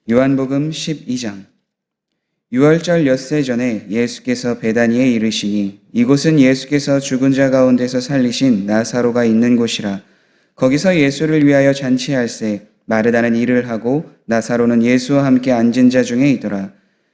요한복음 12장. 유월절 엿새 전에 예수께서 베다니에 이르시니 이곳은 예수께서 죽은 자 가운데서 살리신 나사로가 있는 곳이라. 거기서 예수를 위하여 잔치할세 마르다는 일을 하고 나사로는 예수와 함께 앉은 자 중에 있더라.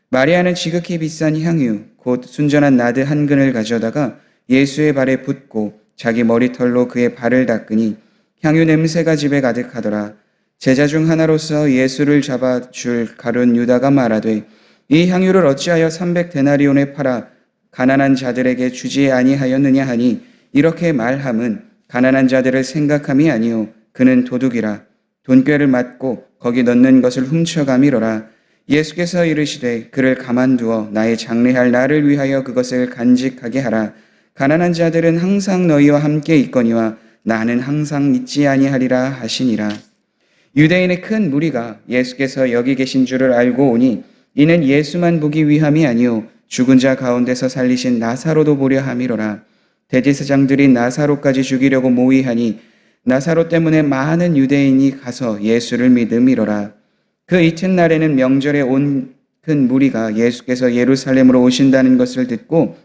마리아는 지극히 비싼 향유 곧 순전한 나드 한 근을 가져다가 예수의 발에 붓고 자기 머리털로 그의 발을 닦으니 향유 냄새가 집에 가득하더라. 제자 중 하나로서 예수를 잡아 줄 가룟 유다가 말하되 이 향유를 어찌하여 300데나리온에 팔아 가난한 자들에게 주지 아니하였느냐 하니 이렇게 말함은 가난한 자들을 생각함이 아니요 그는 도둑이라. 돈꾀를 맞고 거기 넣는 것을 훔쳐가미로라. 예수께서 이르시되 그를 가만두어 나의 장례할 날을 위하여 그것을 간직하게 하라. 가난한 자들은 항상 너희와 함께 있거니와 나는 항상 있지 아니하리라 하시니라. 유대인의 큰 무리가 예수께서 여기 계신 줄을 알고 오니 이는 예수만 보기 위함이 아니요 죽은 자 가운데서 살리신 나사로도 보려 함이로라. 대제사장들이 나사로까지 죽이려고 모의하니 나사로 때문에 많은 유대인이 가서 예수를 믿음이로라. 그 이튿날에는 명절에 온 큰 무리가 예수께서 예루살렘으로 오신다는 것을 듣고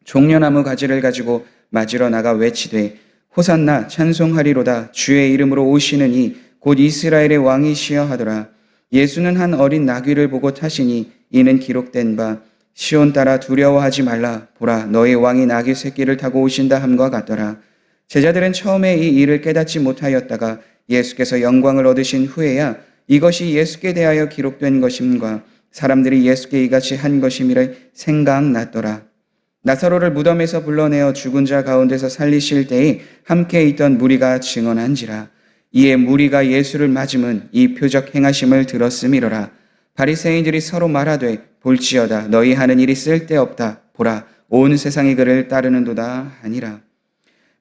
종려나무 가지를 가지고 맞으러 나가 외치되 호산나 찬송하리로다 주의 이름으로 오시는 이 곧 이스라엘의 왕이시여 하더라. 예수는 한 어린 나귀를 보고 타시니 이는 기록된 바 시온 따라 두려워하지 말라 보라 너의 왕이 나귀 새끼를 타고 오신다 함과 같더라. 제자들은 처음에 이 일을 깨닫지 못하였다가 예수께서 영광을 얻으신 후에야 이것이 예수께 대하여 기록된 것임과 사람들이 예수께 이같이 한 것임이라 생각났더라. 나사로를 무덤에서 불러내어 죽은 자 가운데서 살리실 때에 함께 있던 무리가 증언한지라. 이에 무리가 예수를 맞음은 이 표적 행하심을 들었음이로라. 바리새인들이 서로 말하되 볼지어다 너희 하는 일이 쓸데없다 보라 온 세상이 그를 따르는도다 하니라.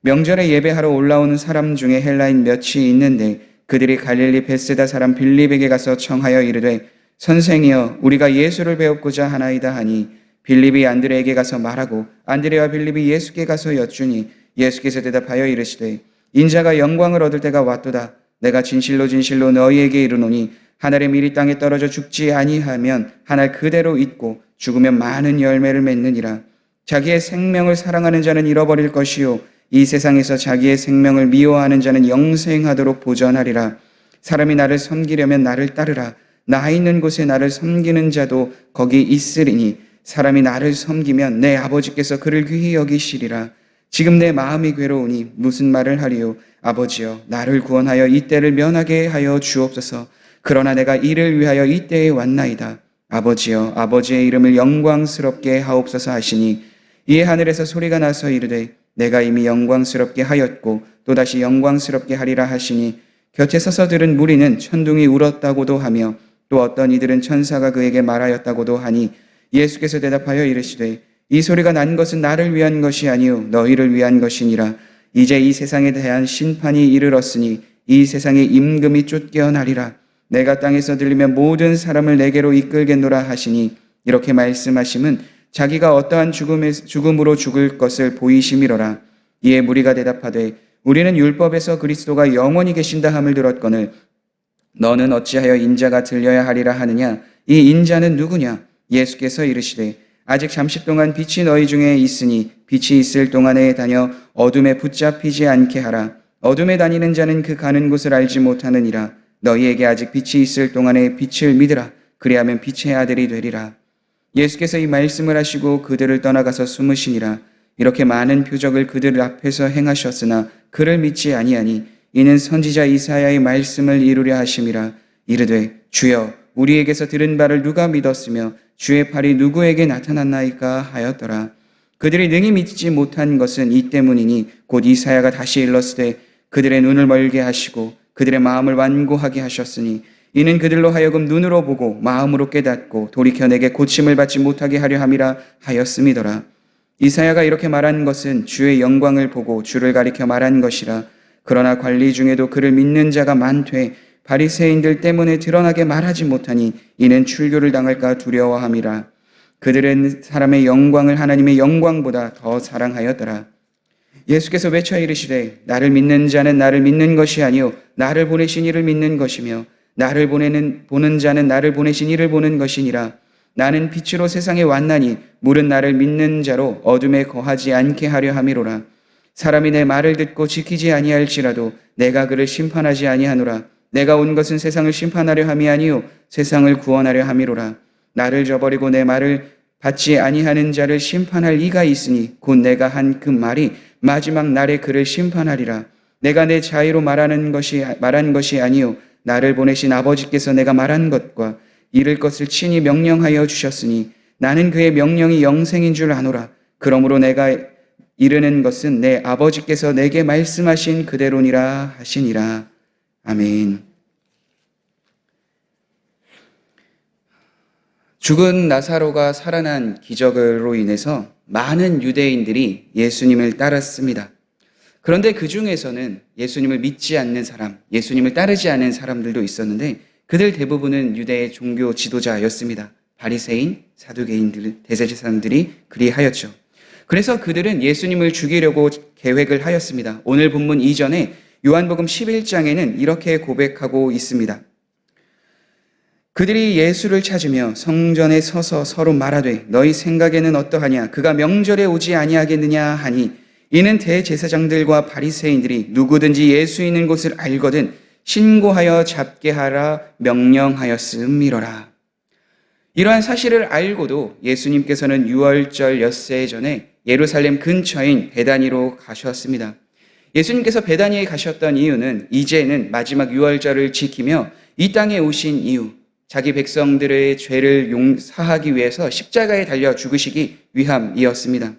명절에 예배하러 올라오는 사람 중에 헬라인 몇이 있는데 그들이 갈릴리 베세다 사람 빌립에게 가서 청하여 이르되 선생이여 우리가 예수를 배웠고자 하나이다 하니 빌립이 안드레에게 가서 말하고 안드레와 빌립이 예수께 가서 여쭈니 예수께서 대답하여 이르시되 인자가 영광을 얻을 때가 왔도다. 내가 진실로 진실로 너희에게 이르노니 하늘의 밀이 땅에 떨어져 죽지 아니하면 하늘 그대로 있고 죽으면 많은 열매를 맺느니라. 자기의 생명을 사랑하는 자는 잃어버릴 것이요 이 세상에서 자기의 생명을 미워하는 자는 영생하도록 보전하리라. 사람이 나를 섬기려면 나를 따르라. 나 있는 곳에 나를 섬기는 자도 거기 있으리니 사람이 나를 섬기면 내 아버지께서 그를 귀히 여기시리라. 지금 내 마음이 괴로우니 무슨 말을 하리요. 아버지여 나를 구원하여 이 때를 면하게 하여 주옵소서. 그러나 내가 이를 위하여 이 때에 왔나이다. 아버지여 아버지의 이름을 영광스럽게 하옵소서 하시니 이에 하늘에서 소리가 나서 이르되 내가 이미 영광스럽게 하였고 또다시 영광스럽게 하리라 하시니 곁에 서서 들은 무리는 천둥이 울었다고도 하며 또 어떤 이들은 천사가 그에게 말하였다고도 하니 예수께서 대답하여 이르시되 이 소리가 난 것은 나를 위한 것이 아니요 너희를 위한 것이니라. 이제 이 세상에 대한 심판이 이르렀으니 이 세상의 임금이 쫓겨나리라. 내가 땅에서 들리면 모든 사람을 내게로 이끌겠노라 하시니 이렇게 말씀하심은 자기가 어떠한 죽음으로 죽을 것을 보이심이로라. 이에 무리가 대답하되 우리는 율법에서 그리스도가 영원히 계신다 함을 들었거늘 너는 어찌하여 인자가 들려야 하리라 하느냐. 이 인자는 누구냐. 예수께서 이르시되 아직 잠시 동안 빛이 너희 중에 있으니 빛이 있을 동안에 다녀 어둠에 붙잡히지 않게 하라. 어둠에 다니는 자는 그 가는 곳을 알지 못하느니라. 너희에게 아직 빛이 있을 동안에 빛을 믿으라. 그리하면 빛의 아들이 되리라. 예수께서 이 말씀을 하시고 그들을 떠나가서 숨으시니라. 이렇게 많은 표적을 그들 앞에서 행하셨으나 그를 믿지 아니하니 이는 선지자 이사야의 말씀을 이루려 하심이라. 이르되 주여 우리에게서 들은 바를 누가 믿었으며 주의 팔이 누구에게 나타났나이까 하였더라. 그들이 능히 믿지 못한 것은 이 때문이니 곧 이사야가 다시 일렀으되 그들의 눈을 멀게 하시고 그들의 마음을 완고하게 하셨으니 이는 그들로 하여금 눈으로 보고 마음으로 깨닫고 돌이켜 내게 고침을 받지 못하게 하려 함이라 하였음이더라. 이사야가 이렇게 말한 것은 주의 영광을 보고 주를 가리켜 말한 것이라. 그러나 관리 중에도 그를 믿는 자가 많되 바리새인들 때문에 드러나게 말하지 못하니 이는 출교를 당할까 두려워함이라. 그들은 사람의 영광을 하나님의 영광보다 더 사랑하였더라. 예수께서 외쳐 이르시되 나를 믿는 자는 나를 믿는 것이 아니요 나를 보내신 이를 믿는 것이며 나를 보는 자는 나를 보내신 이를 보는 것이니라. 나는 빛으로 세상에 왔나니 물은 나를 믿는 자로 어둠에 거하지 않게 하려 함이로라. 사람이 내 말을 듣고 지키지 아니할지라도 내가 그를 심판하지 아니하노라. 내가 온 것은 세상을 심판하려 함이 아니요 세상을 구원하려 함이로라. 나를 저버리고 내 말을 받지 아니하는 자를 심판할 이가 있으니 곧 내가 한 그 말이 마지막 날에 그를 심판하리라. 내가 내 자의로 말한 것이 아니요 나를 보내신 아버지께서 내가 말한 것과 이를 것을 친히 명령하여 주셨으니 나는 그의 명령이 영생인 줄 아노라. 그러므로 내가 이르는 것은 내 아버지께서 내게 말씀하신 그대로니라 하시니라. 아멘. 죽은 나사로가 살아난 기적으로 인해서 많은 유대인들이 예수님을 따랐습니다. 그런데 그 중에서는 예수님을 믿지 않는 사람, 예수님을 따르지 않은 사람들도 있었는데 그들 대부분은 유대의 종교 지도자였습니다. 바리새인, 사두개인들, 대제사장들이 그리하였죠. 그래서 그들은 예수님을 죽이려고 계획을 하였습니다. 오늘 본문 이전에 요한복음 11장에는 이렇게 고백하고 있습니다. 그들이 예수를 찾으며 성전에 서서 서로 말하되 너희 생각에는 어떠하냐? 그가 명절에 오지 아니하겠느냐 하니 이는 대제사장들과 바리새인들이 누구든지 예수 있는 곳을 알거든 신고하여 잡게 하라 명령하였음이로라. 이러한 사실을 알고도 예수님께서는 유월절 엿새 전에 예루살렘 근처인 베다니로 가셨습니다. 예수님께서 베다니에 가셨던 이유는 이제는 마지막 유월절을 지키며 이 땅에 오신 이유, 자기 백성들의 죄를 사하기 위해서 십자가에 달려 죽으시기 위함이었습니다.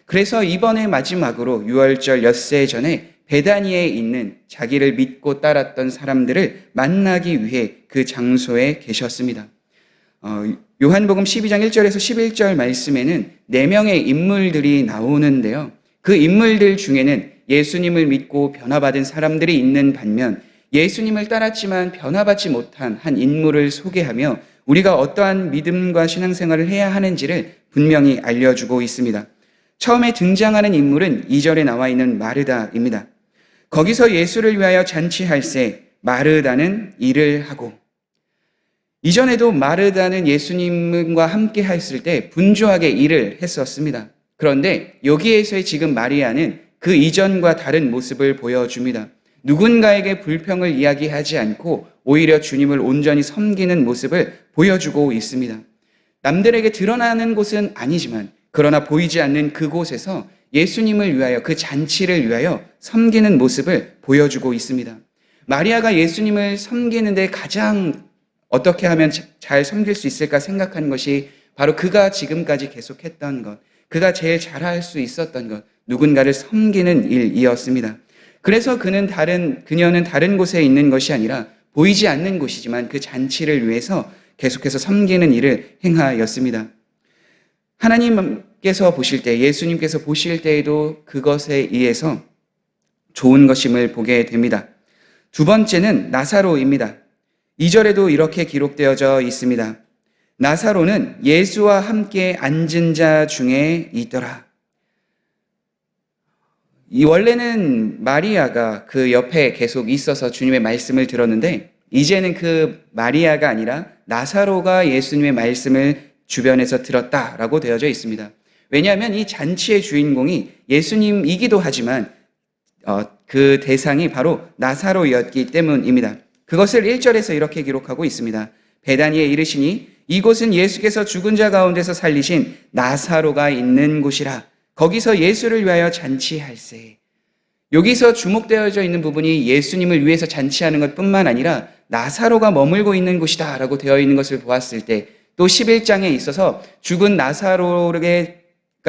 그래서 이번에 마지막으로 유월절 엿새 전에 베다니에 있는 자기를 믿고 따랐던 사람들을 만나기 위해 그 장소에 계셨습니다. 요한복음 12장 1절에서 11절 말씀에는 4명의 인물들이 나오는데요. 그 인물들 중에는 예수님을 믿고 변화받은 사람들이 있는 반면 예수님을 따랐지만 변화받지 못한 한 인물을 소개하며 우리가 어떠한 믿음과 신앙생활을 해야 하는지를 분명히 알려주고 있습니다. 처음에 등장하는 인물은 2절에 나와 있는 마르다입니다. 거기서 예수를 위하여 잔치할새 마르다는 일을 하고, 이전에도 마르다는 예수님과 함께 했을 때 분주하게 일을 했었습니다. 그런데 여기에서의 지금 마리아는 그 이전과 다른 모습을 보여줍니다. 누군가에게 불평을 이야기하지 않고 오히려 주님을 온전히 섬기는 모습을 보여주고 있습니다. 남들에게 드러나는 곳은 아니지만 그러나 보이지 않는 그곳에서 예수님을 위하여, 그 잔치를 위하여 섬기는 모습을 보여주고 있습니다. 마리아가 예수님을 섬기는데 가장 어떻게 하면 잘 섬길 수 있을까 생각한 것이 바로 그가 지금까지 계속했던 것, 그가 제일 잘할 수 있었던 것, 누군가를 섬기는 일이었습니다. 그래서 그녀는 다른 곳에 있는 것이 아니라 보이지 않는 곳이지만 그 잔치를 위해서 계속해서 섬기는 일을 행하였습니다. 하나님께서 보실 때, 예수님께서 보실 때에도 그것에 의해서 좋은 것임을 보게 됩니다. 두 번째는 나사로입니다. 2절에도 이렇게 기록되어져 있습니다. 나사로는 예수와 함께 앉은 자 중에 있더라. 원래는 마리아가 그 옆에 계속 있어서 주님의 말씀을 들었는데 이제는 그 마리아가 아니라 나사로가 예수님의 말씀을 주변에서 들었다라고 되어져 있습니다. 왜냐하면 이 잔치의 주인공이 예수님이기도 하지만 그 대상이 바로 나사로였기 때문입니다. 그것을 1절에서 이렇게 기록하고 있습니다. 베다니에 이르시니 이곳은 예수께서 죽은 자 가운데서 살리신 나사로가 있는 곳이라. 거기서 예수를 위하여 잔치할세. 여기서 주목되어져 있는 부분이 예수님을 위해서 잔치하는 것뿐만 아니라 나사로가 머물고 있는 곳이다 라고 되어 있는 것을 보았을 때, 또 11장에 있어서 죽은 나사로가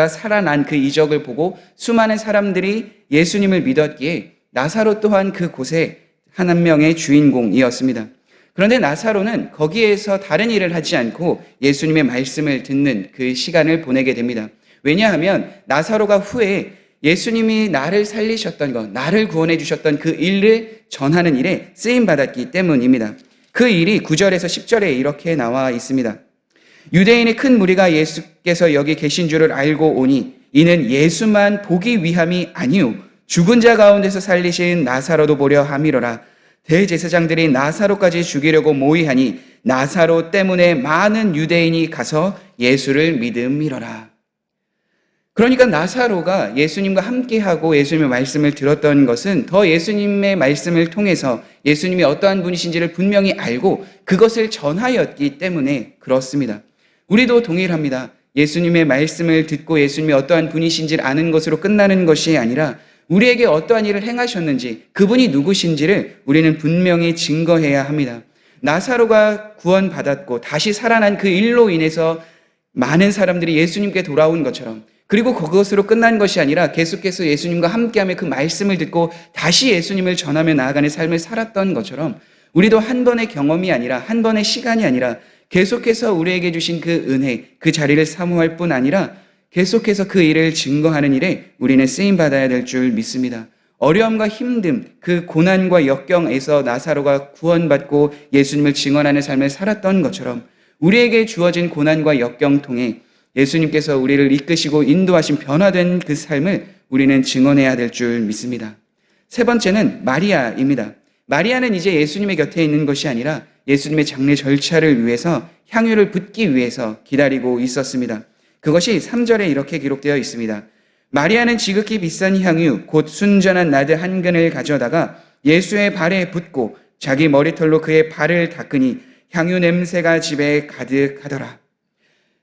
살아난 그 이적을 보고 수많은 사람들이 예수님을 믿었기에 나사로 또한 그곳에 한 명의 주인공이었습니다. 그런데 나사로는 거기에서 다른 일을 하지 않고 예수님의 말씀을 듣는 그 시간을 보내게 됩니다. 왜냐하면 나사로가 후에 예수님이 나를 살리셨던 것, 나를 구원해 주셨던 그 일을 전하는 일에 쓰임받았기 때문입니다. 그 일이 9절에서 10절에 이렇게 나와 있습니다. 유대인의 큰 무리가 예수께서 여기 계신 줄을 알고 오니 이는 예수만 보기 위함이 아니요 죽은 자 가운데서 살리신 나사로도 보려 함이로라. 대제사장들이 나사로까지 죽이려고 모의하니 나사로 때문에 많은 유대인이 가서 예수를 믿음이러라. 그러니까 나사로가 예수님과 함께하고 예수님의 말씀을 들었던 것은 더 예수님의 말씀을 통해서 예수님이 어떠한 분이신지를 분명히 알고 그것을 전하였기 때문에 그렇습니다. 우리도 동일합니다. 예수님의 말씀을 듣고 예수님이 어떠한 분이신지를 아는 것으로 끝나는 것이 아니라 우리에게 어떠한 일을 행하셨는지, 그분이 누구신지를 우리는 분명히 증거해야 합니다. 나사로가 구원받았고 다시 살아난 그 일로 인해서 많은 사람들이 예수님께 돌아온 것처럼, 그리고 그것으로 끝난 것이 아니라 계속해서 예수님과 함께하며 그 말씀을 듣고 다시 예수님을 전하며 나아가는 삶을 살았던 것처럼, 우리도 한 번의 경험이 아니라 한 번의 시간이 아니라 계속해서 우리에게 주신 그 은혜, 그 자리를 사모할 뿐 아니라 계속해서 그 일을 증거하는 일에 우리는 쓰임받아야 될 줄 믿습니다. 어려움과 힘듦, 그 고난과 역경에서 나사로가 구원받고 예수님을 증언하는 삶을 살았던 것처럼 우리에게 주어진 고난과 역경 통해 예수님께서 우리를 이끄시고 인도하신 변화된 그 삶을 우리는 증언해야 될 줄 믿습니다. 세 번째는 마리아입니다. 마리아는 이제 예수님의 곁에 있는 것이 아니라 예수님의 장례 절차를 위해서 향유를 붓기 위해서 기다리고 있었습니다. 그것이 3절에 이렇게 기록되어 있습니다. 마리아는 지극히 비싼 향유 곧 순전한 나드 한 근을 가져다가 예수의 발에 붓고 자기 머리털로 그의 발을 닦으니 향유 냄새가 집에 가득하더라.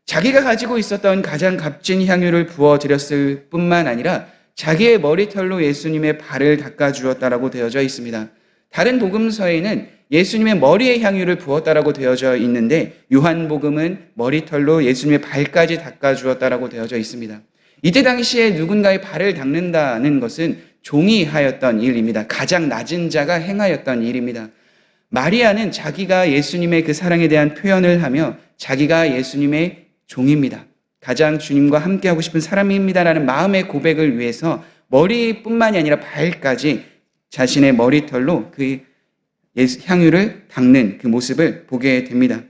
자기가 가지고 있었던 가장 값진 향유를 부어드렸을 뿐만 아니라 자기의 머리털로 예수님의 발을 닦아주었다라고 되어져 있습니다. 다른 복음서에는 예수님의 머리에 향유를 부었다라고 되어져 있는데 요한복음은 머리털로 예수님의 발까지 닦아주었다라고 되어져 있습니다. 이때 당시에 누군가의 발을 닦는다는 것은 종이 하였던 일입니다. 가장 낮은 자가 행하였던 일입니다. 마리아는 자기가 예수님의 그 사랑에 대한 표현을 하며 자기가 예수님의 종입니다. 가장 주님과 함께하고 싶은 사람입니다라는 마음의 고백을 위해서 머리뿐만이 아니라 발까지 자신의 머리털로 그 향유를 닦는 그 모습을 보게 됩니다.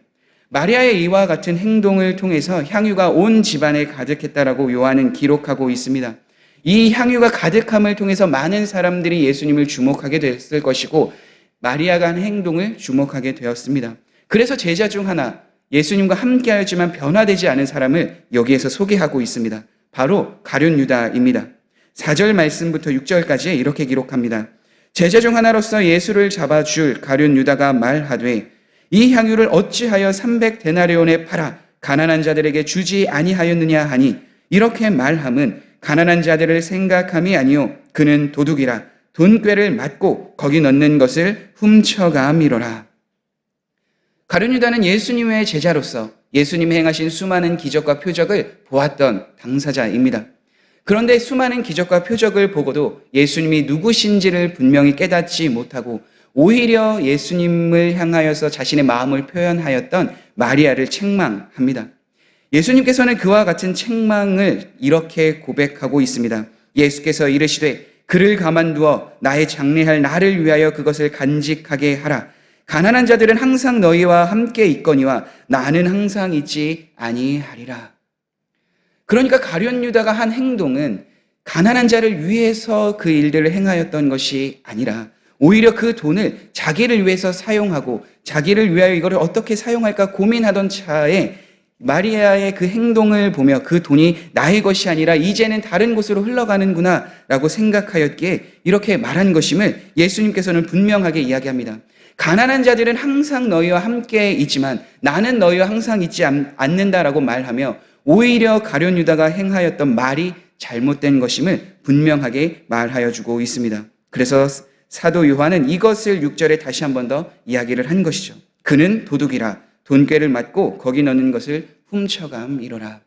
마리아의 이와 같은 행동을 통해서 향유가 온 집안에 가득했다라고 요한은 기록하고 있습니다. 이 향유가 가득함을 통해서 많은 사람들이 예수님을 주목하게 됐을 것이고 마리아가 한 행동을 주목하게 되었습니다. 그래서 제자 중 하나, 예수님과 함께하였지만 변화되지 않은 사람을 여기에서 소개하고 있습니다. 바로 가룟 유다입니다. 4절 말씀부터 6절까지 이렇게 기록합니다. 제자 중 하나로서 예수를 잡아줄 가룟 유다가 말하되 이 향유를 어찌하여 300데나리온에 팔아 가난한 자들에게 주지 아니하였느냐 하니 이렇게 말함은 가난한 자들을 생각함이 아니요 그는 도둑이라 돈꾀를 맞고 거기 넣는 것을 훔쳐감이로라. 가룟 유다는 예수님의 제자로서 예수님이 행하신 수많은 기적과 표적을 보았던 당사자입니다. 그런데 수많은 기적과 표적을 보고도 예수님이 누구신지를 분명히 깨닫지 못하고 오히려 예수님을 향하여서 자신의 마음을 표현하였던 마리아를 책망합니다. 예수님께서는 그와 같은 책망을 이렇게 고백하고 있습니다. 예수께서 이르시되 그를 가만두어 나의 장례할 나를 위하여 그것을 간직하게 하라. 가난한 자들은 항상 너희와 함께 있거니와 나는 항상 있지 아니하리라. 그러니까 가룟 유다가 한 행동은 가난한 자를 위해서 그 일들을 행하였던 것이 아니라 오히려 그 돈을 자기를 위해서 사용하고 자기를 위하여 이거를 어떻게 사용할까 고민하던 차에 마리아의 그 행동을 보며 그 돈이 나의 것이 아니라 이제는 다른 곳으로 흘러가는구나 라고 생각하였기에 이렇게 말한 것임을 예수님께서는 분명하게 이야기합니다. 가난한 자들은 항상 너희와 함께 있지만 나는 너희와 항상 있지 않는다라고 말하며 오히려 가룟 유다가 행하였던 말이 잘못된 것임을 분명하게 말하여 주고 있습니다. 그래서 사도 요한은 이것을 6절에 다시 한 번 더 이야기를 한 것이죠. 그는 도둑이라 돈꾀를 맞고 거기 넣는 것을 훔쳐감이로라.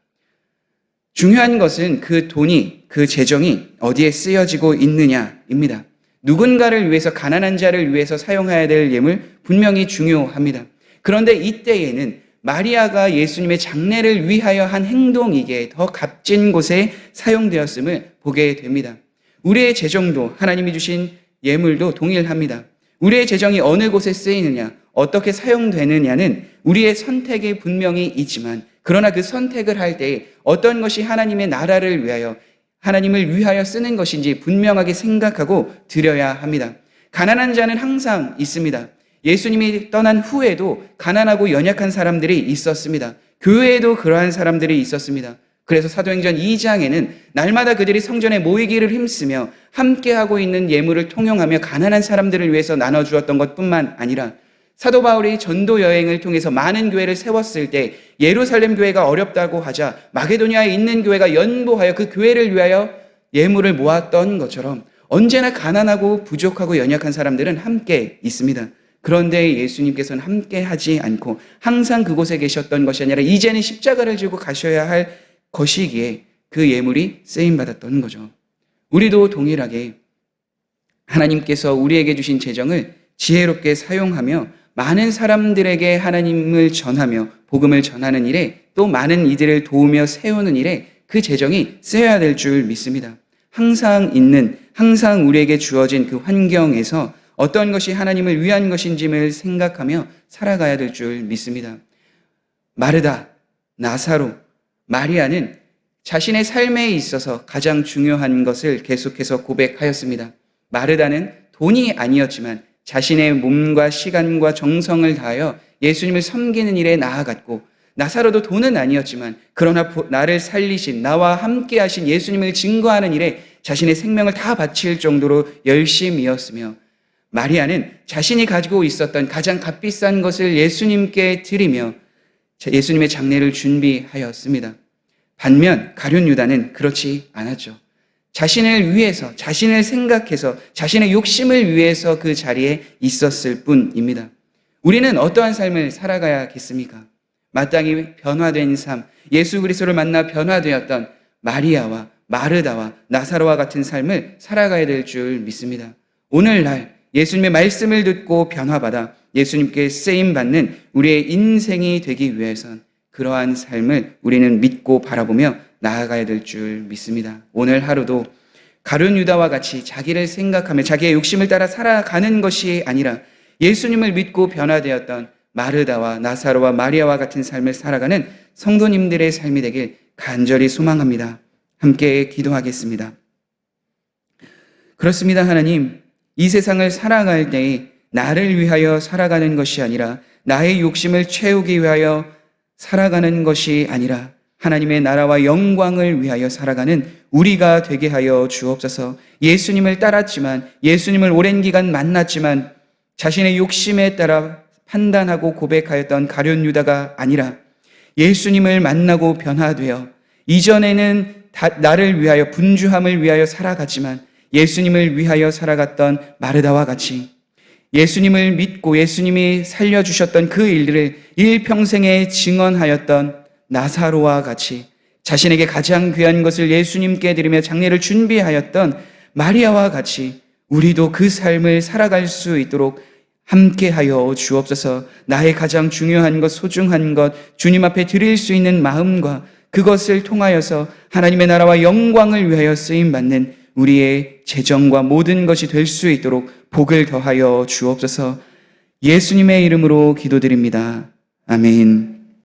중요한 것은 그 돈이, 그 재정이 어디에 쓰여지고 있느냐입니다. 누군가를 위해서, 가난한 자를 위해서 사용해야 될 예물 분명히 중요합니다. 그런데 이때에는 마리아가 예수님의 장례를 위하여 한 행동이기에 더 값진 곳에 사용되었음을 보게 됩니다. 우리의 재정도 하나님이 주신 예물도 동일합니다. 우리의 재정이 어느 곳에 쓰이느냐, 어떻게 사용되느냐는 우리의 선택이 분명히 있지만 그러나 그 선택을 할 때 어떤 것이 하나님의 나라를 위하여, 하나님을 위하여 쓰는 것인지 분명하게 생각하고 드려야 합니다. 가난한 자는 항상 있습니다. 예수님이 떠난 후에도 가난하고 연약한 사람들이 있었습니다. 교회에도 그러한 사람들이 있었습니다. 그래서 사도행전 2장에는 날마다 그들이 성전에 모이기를 힘쓰며 함께하고 있는 예물을 통용하며 가난한 사람들을 위해서 나눠주었던 것뿐만 아니라 사도 바울이 전도 여행을 통해서 많은 교회를 세웠을 때 예루살렘 교회가 어렵다고 하자 마게도니아에 있는 교회가 연보하여 그 교회를 위하여 예물을 모았던 것처럼 언제나 가난하고 부족하고 연약한 사람들은 함께 있습니다. 그런데 예수님께서는 함께 하지 않고 항상 그곳에 계셨던 것이 아니라 이제는 십자가를 지고 가셔야 할 것이기에 그 예물이 쓰임받았던 거죠. 우리도 동일하게 하나님께서 우리에게 주신 재정을 지혜롭게 사용하며 많은 사람들에게 하나님을 전하며 복음을 전하는 일에 또 많은 이들을 도우며 세우는 일에 그 재정이 쓰여야 될 줄 믿습니다. 항상 우리에게 주어진 그 환경에서 어떤 것이 하나님을 위한 것인지를 생각하며 살아가야 될 줄 믿습니다. 마르다, 나사로, 마리아는 자신의 삶에 있어서 가장 중요한 것을 계속해서 고백하였습니다. 마르다는 돈이 아니었지만 자신의 몸과 시간과 정성을 다하여 예수님을 섬기는 일에 나아갔고, 나사로도 돈은 아니었지만 그러나 나를 살리신, 나와 함께 하신 예수님을 증거하는 일에 자신의 생명을 다 바칠 정도로 열심이었으며, 마리아는 자신이 가지고 있었던 가장 값비싼 것을 예수님께 드리며 예수님의 장례를 준비하였습니다. 반면 가룟 유다는 그렇지 않았죠. 자신을 위해서, 자신을 생각해서, 자신의 욕심을 위해서 그 자리에 있었을 뿐입니다. 우리는 어떠한 삶을 살아가야겠습니까? 마땅히 변화된 삶, 예수 그리스도를 만나 변화되었던 마리아와 마르다와 나사로와 같은 삶을 살아가야 될 줄 믿습니다. 오늘날 예수님의 말씀을 듣고 변화받아 예수님께 쓰임받는 우리의 인생이 되기 위해선 그러한 삶을 우리는 믿고 바라보며 나아가야 될 줄 믿습니다. 오늘 하루도 가룟 유다와 같이 자기를 생각하며 자기의 욕심을 따라 살아가는 것이 아니라 예수님을 믿고 변화되었던 마르다와 나사로와 마리아와 같은 삶을 살아가는 성도님들의 삶이 되길 간절히 소망합니다. 함께 기도하겠습니다. 그렇습니다. 하나님, 이 세상을 살아갈 때에 나를 위하여 살아가는 것이 아니라 나의 욕심을 채우기 위하여 살아가는 것이 아니라 하나님의 나라와 영광을 위하여 살아가는 우리가 되게 하여 주옵소서. 예수님을 따랐지만, 예수님을 오랜 기간 만났지만 자신의 욕심에 따라 판단하고 고백하였던 가룟 유다가 아니라 예수님을 만나고 변화되어 이전에는 나를 위하여, 분주함을 위하여 살아갔지만 예수님을 위하여 살아갔던 마르다와 같이 예수님을 믿고 예수님이 살려주셨던 그 일들을 일평생에 증언하였던 나사로와 같이 자신에게 가장 귀한 것을 예수님께 드리며 장례를 준비하였던 마리아와 같이 우리도 그 삶을 살아갈 수 있도록 함께하여 주옵소서. 나의 가장 중요한 것, 소중한 것, 주님 앞에 드릴 수 있는 마음과 그것을 통하여서 하나님의 나라와 영광을 위하여 쓰임받는 우리의 재정과 모든 것이 될 수 있도록 복을 더하여 주옵소서. 예수님의 이름으로 기도드립니다. 아멘.